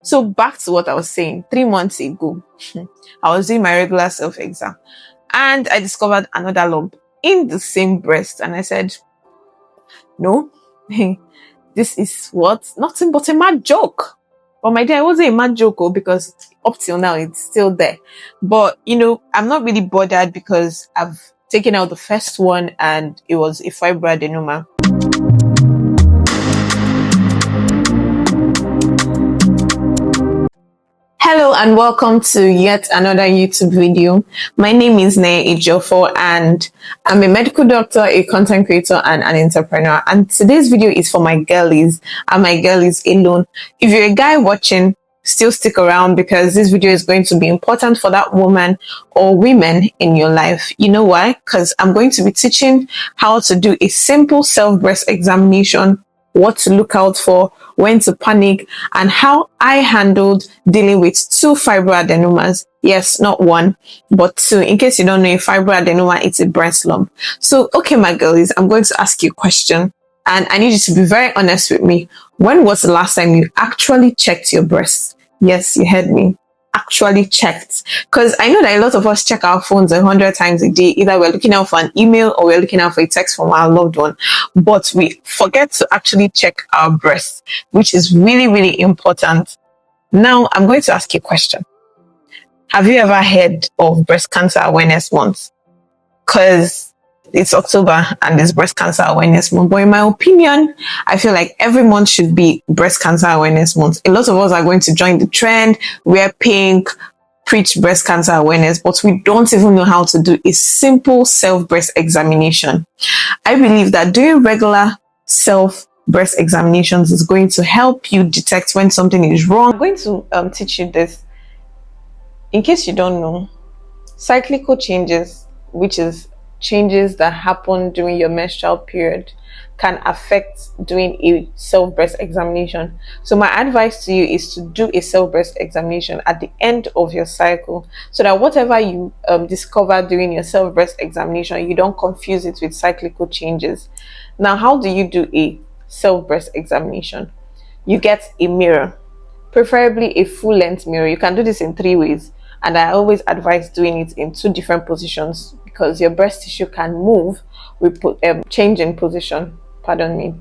So back to what I was saying, 3 months ago, I was doing my regular self-exam and I discovered another lump in the same breast. And I said, no, this is what? Nothing but a mad joke. But my dear, it wasn't a mad joke because up till now it's still there. But I'm not really bothered because I've taken out the first one and it was a fibroadenoma. Hello and welcome to yet another YouTube video. My name is Nenye and I'm a medical doctor, a content creator and an entrepreneur. And today's video is for my girlies and my girlies alone. If you're a guy watching, still stick around because this video is going to be important for that woman or women in your life. You know why? Because I'm going to be teaching how to do a simple self-breast examination, what to look out for, when to panic, and how I handled dealing with 2 fibroadenomas. Yes, not 1, but 2. In case you don't know, a fibroadenoma, it's a breast lump. So, okay, my girlies, I'm going to ask you a question, and I need you to be very honest with me. When was the last time you actually checked your breast? Yes, you heard me. Actually checked, because I know that a lot of us check our phones 100 times a day. Either we're looking out for an email or we're looking out for a text from our loved one, but we forget to actually check our breasts, which is really, really important. Now, I'm going to ask you a question. Have you ever heard of Breast Cancer Awareness Month? Because it's October and it's Breast Cancer Awareness Month. But in my opinion, I feel like every month should be Breast Cancer Awareness Month. A lot of us are going to join the trend, wear pink, preach breast cancer awareness, but we don't even know how to do a simple self-breast examination. I believe that doing regular self-breast examinations is going to help you detect when something is wrong. I'm going to teach you this. In case you don't know, cyclical changes, which is changes that happen during your menstrual period, can affect doing a self-breast examination. So my advice to you is to do a self-breast examination at the end of your cycle, so that whatever you discover during your self-breast examination, you don't confuse it with cyclical changes. Now, how do you do a self-breast examination? You get a mirror, preferably a full-length mirror. You can do this in 3 ways, and I always advise doing it in 2 different positions because your breast tissue can move with change in position. Pardon me.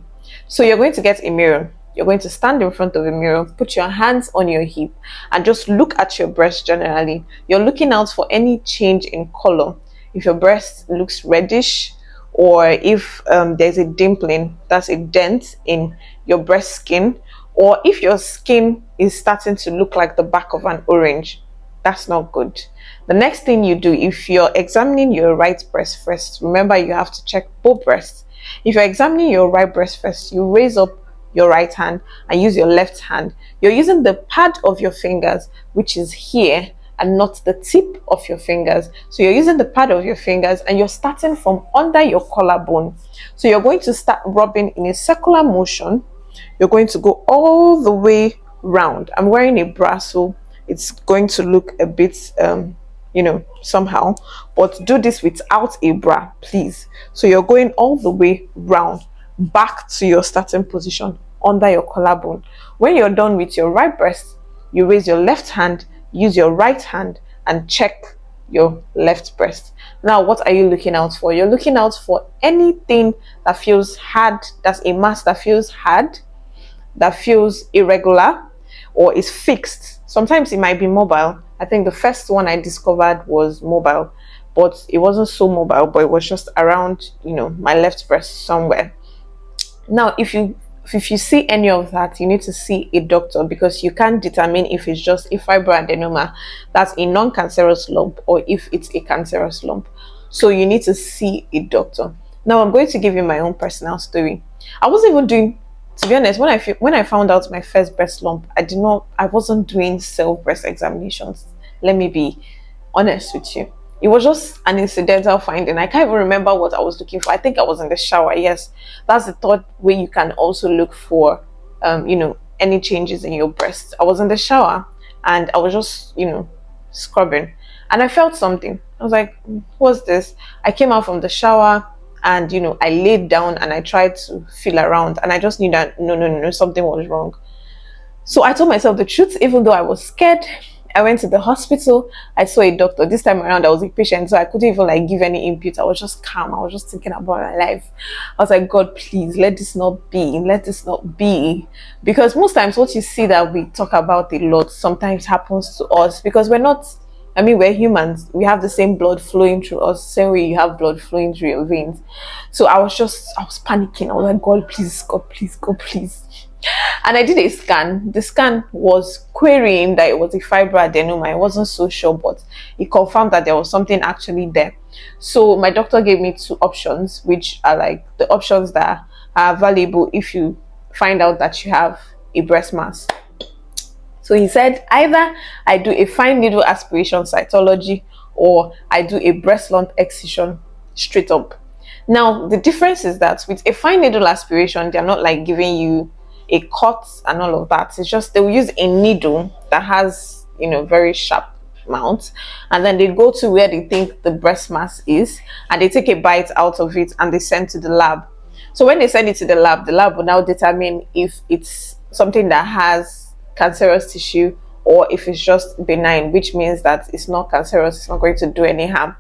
So you're going to get a mirror. You're going to stand in front of a mirror, put your hands on your hip, and just look at your breast generally. You're looking out for any change in color. If your breast looks reddish, or if there's a dimpling, that's a dent in your breast skin, or if your skin is starting to look like the back of an orange, that's not good. The next thing you do, if you're examining your right breast first, remember you have to check both breasts. If you're examining your right breast first, you raise up your right hand and use your left hand. You're using the pad of your fingers, which is here, and not the tip of your fingers. So you're using the pad of your fingers and you're starting from under your collarbone. So you're going to start rubbing in a circular motion. You're going to go all the way round. I'm wearing a bra, so it's going to look a bit somehow, but do this without a bra, please. So you're going all the way round back to your starting position under your collarbone. When you're done with your right breast, you raise your left hand, use your right hand and check your left breast. Now, what are you looking out for? You're looking out for anything that feels hard, that's a mass that feels hard, that feels irregular, or is fixed. Sometimes it might be mobile. I think the first one I discovered was mobile, but it wasn't so mobile, but it was just around, my left breast somewhere. Now, if you see any of that, you need to see a doctor because you can't determine if it's just a fibroadenoma, that's a non-cancerous lump, or if it's a cancerous lump. So you need to see a doctor. Now, I'm going to give you my own personal story. I wasn't even doing, to be honest, when I found out my first breast lump, I wasn't doing self-breast examinations. Let me be honest with you. It was just an incidental finding. I can't even remember what I was looking for. I think I was in the shower. Yes, that's the third way you can also look for, any changes in your breast. I was in the shower and I was just, scrubbing, and I felt something. I was like, what's this? I came out from the shower and I laid down and I tried to feel around, and I just knew that no, something was wrong. So I told myself the truth, even though I was scared. I went to the hospital. I saw a doctor. This time around, I was a patient, so I couldn't even like give any input. I was just calm. I was just thinking about my life. I was like, God, please let this not be. Let this not be. Because most times, what you see that we talk about a lot sometimes happens to us because we're not. I mean, we're humans. We have the same blood flowing through us, same way you have blood flowing through your veins. So I was panicking. I was like, God, please, God, please, God, please. And I did a scan. The scan was querying that it was a fibroadenoma. I wasn't so sure, but it confirmed that there was something actually there. So my doctor gave me two options, which are like the options that are available if you find out that you have a breast mass. So he said either I do a fine needle aspiration cytology or I do a breast lump excision straight up. Now, the difference is that with a fine needle aspiration, they're not like giving you a cut and all of that. It's just they will use a needle that has, very sharp mount, and then they go to where they think the breast mass is and they take a bite out of it and they send to the lab. So when they send it to the lab will now determine if it's something that has cancerous tissue or if it's just benign, which means that it's not cancerous, it's not going to do any harm.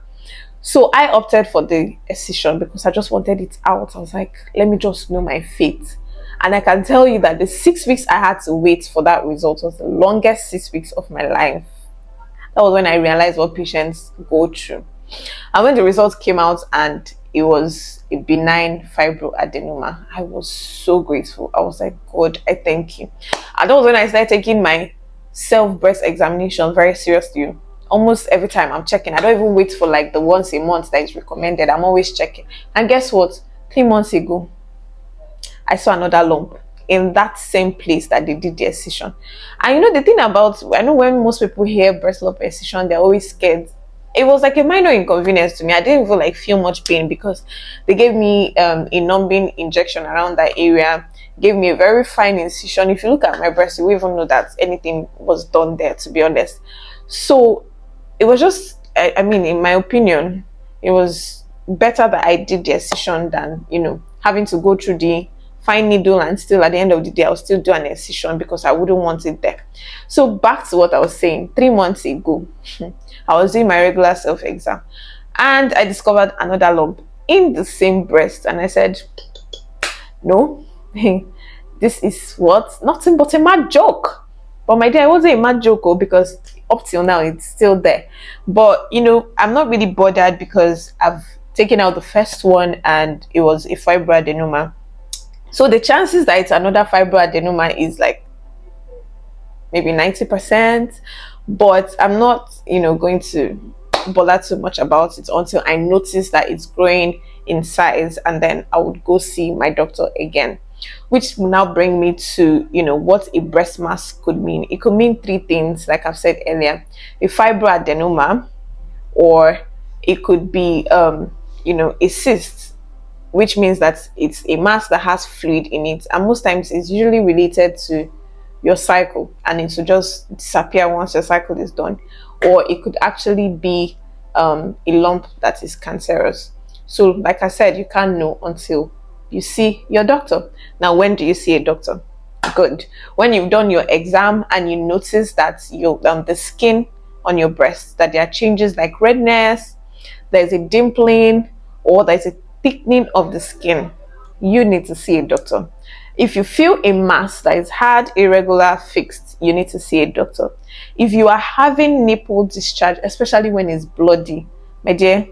So I opted for the excision because I just wanted it out. I was like, let me just know my fate. And I can tell you that the 6 weeks I had to wait for that result was the longest 6 weeks of my life. That was when I realized what patients go through. And when the results came out and it was a benign fibroadenoma, I was so grateful. I was like, God, I thank you. And that was when I started taking my self-breast examination very seriously. Almost every time I'm checking. I don't even wait for like the once a month that is recommended. I'm always checking. And guess what? 3 months ago, I saw another lump in that same place that they did the excision. And the thing about, I know when most people hear breast lump excision, they're always scared. It was like a minor inconvenience to me. I didn't even like feel much pain because they gave me a numbing injection around that area, gave me a very fine incision. If you look at my breast, you won't even know that anything was done there, to be honest. So it was just, I mean, in my opinion, it was better that I did the excision than, having to go through the fine needle and still at the end of the day I'll still do an excision because I wouldn't want it there. So back to what I was saying, 3 months ago I was doing my regular self-exam and I discovered another lump in the same breast, and I said, no, this is what, nothing but a mad joke. But my dear, it wasn't a mad joke because up till now it's still there. But I'm not really bothered because I've taken out the first one and it was a fibroadenoma. So the chances that it's another fibroadenoma is like maybe 90%, but I'm not, going to bother too much about it until I notice that it's growing in size, and then I would go see my doctor again. Which will now bring me to, what a breast mass could mean. It could mean 3 things, like I've said earlier: a fibroadenoma, or it could be, a cyst, which means that it's a mass that has fluid in it, and most times it's usually related to your cycle and it will just disappear once your cycle is done. Or it could actually be a lump that is cancerous. So like I said, you can't know until you see your doctor. Now, when do you see a doctor? Good. When you've done your exam and you notice that the skin on your breast, that there are changes like redness, there's a dimpling, or there's a thickening of the skin, you need to see a doctor. If you feel a mass that is hard, irregular, fixed, you need to see a doctor. If you are having nipple discharge, especially when it's bloody, my dear,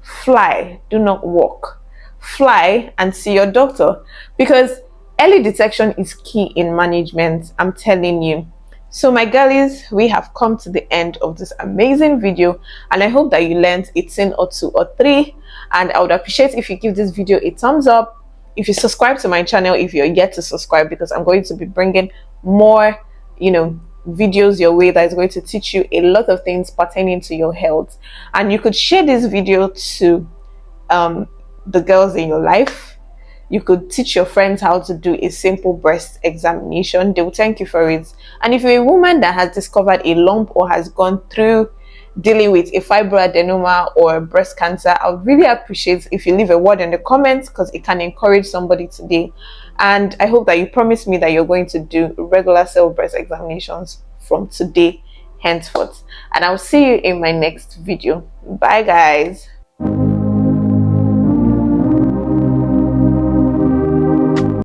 fly, do not walk. Fly and see your doctor, because early detection is key in management, I'm telling you. So my girlies, we have come to the end of this amazing video, and I hope that you learned a thing or 2 or 3, and I would appreciate if you give this video a thumbs up, if you subscribe to my channel if you're yet to subscribe, because I'm going to be bringing more videos your way that is going to teach you a lot of things pertaining to your health. And you could share this video to the girls in your life. You could teach your friends how to do a simple breast examination. They will thank you for it. And if you're a woman that has discovered a lump or has gone through dealing with a fibroadenoma or breast cancer, I would really appreciate if you leave a word in the comments, because it can encourage somebody today. And I hope that you promise me that you're going to do regular cell breast examinations from today henceforth. And I'll see you in my next video. Bye guys.